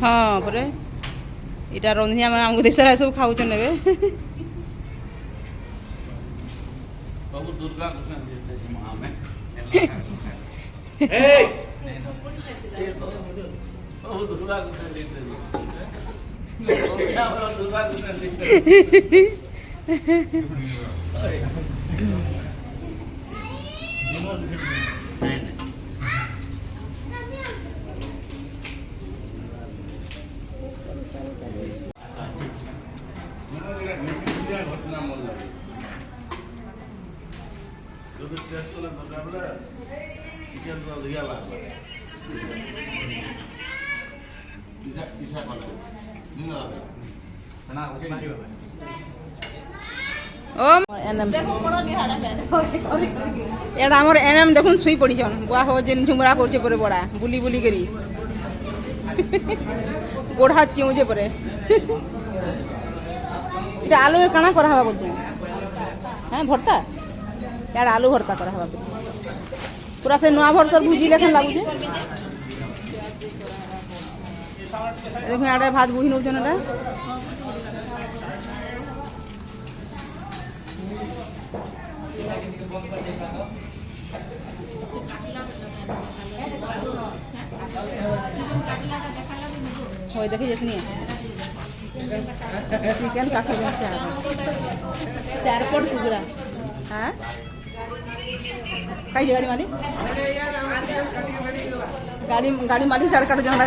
हाँ परे इटा रंधिया मैंने आमको देश सब खाऊ ने दुर्गा एडा हमर एनएम देखुन सुई पड़ी छन बुआ हो जेन झुमरा करछे परे बड़ा बुली बुली करी गोढ़ा चिउजे परे इटा आलू के काना करा हवा बोलछे हैं भरता यार आलू भरता करा हवा पूरा से नवा भरसर भुजी लेखन लागु छे देखो यार भात बुही नउ छन एटा होय देखी जितनी चिकन काटो चार पट टुकड़ा हाँ कई गाड़ी मालिक गाड़ी मालिक चार काटो जाना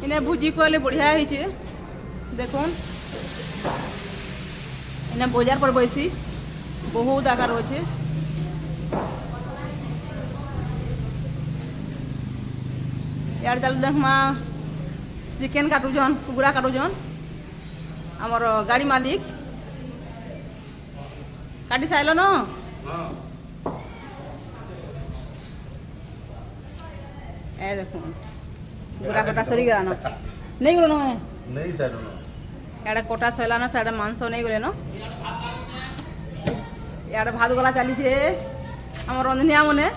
इन्हें भुजी कहले बढ़िया है देखुन इन्हें बाजार पर बैसी बहुत आकार अच्छे यार चल देखमा चिकेन काटुजन कुकुरा काटुजन आमर गाड़ी मालिक काटी साइल न ए देखो कुकुरा कटा सरी गला न नहीं गलो न नहीं सर यार कोटा सैला ना साढ़े मांस नहीं गले न यार भात गला चली से आम रंधनिया मने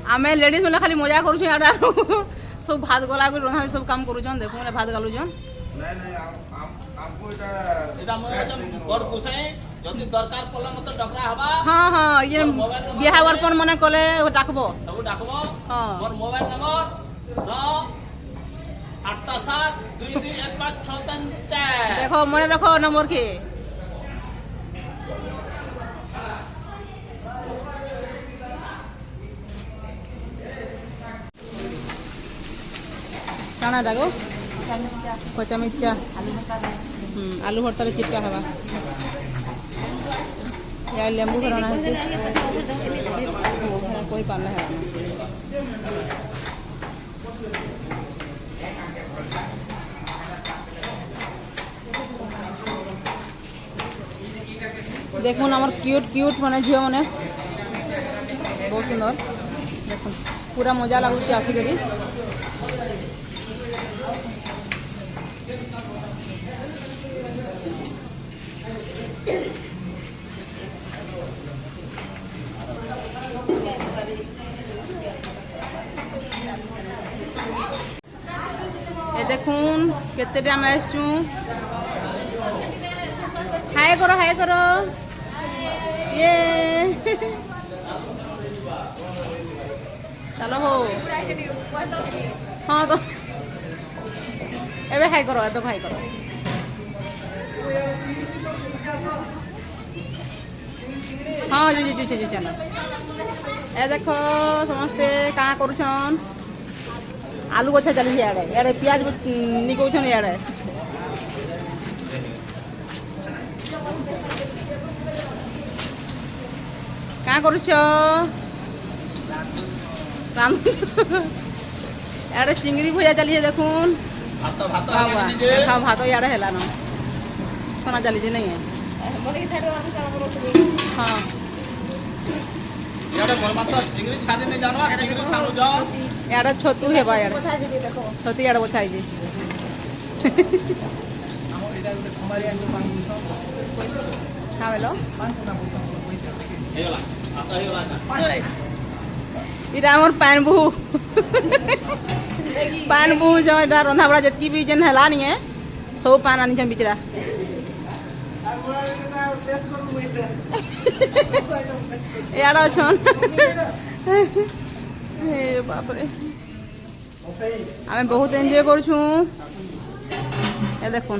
आमे लेडीज मैंने खाली मजा करूँ यार सब भात गला कर रंधा सब काम करूँ देखो मैंने भात गालुन हाँ हाँ ये बिहा वर्पन मने कले डाकब हाँ देखो मने रखो नंबर के काना डागो कच्चा मिर्चा आलू भर्ता चिटका हवा यार लेंबू भराना है कोई पाना है देखुन आमर क्यूट क्यूट माने झील मैंने बहुत सुंदर देखुन पूरा मजा लगुच आसिक ये देखुन केते आम आसचु हाय करो ये चलो हो हाँ तो एबे हाय करो हाँ जी चलो ए देखो समस्ते क्या करुछन आलू गछा चली इे पियाज निकौन इे क्या करुछ इे चिंगड़ी भजा चली देखुन भात इे है न सोना चली नहीं है हाँ यार छतु है छतु इे बछाई हाँ बोलो इटा मोर पैन बहु पैन बहु जो इटा रंधा बड़ा जतकी भी जेन हला नहीं है सब पैन आनी छन बिचरा यार छन हे बाप रे आमे बहुत एंजॉय करछु ए देखुन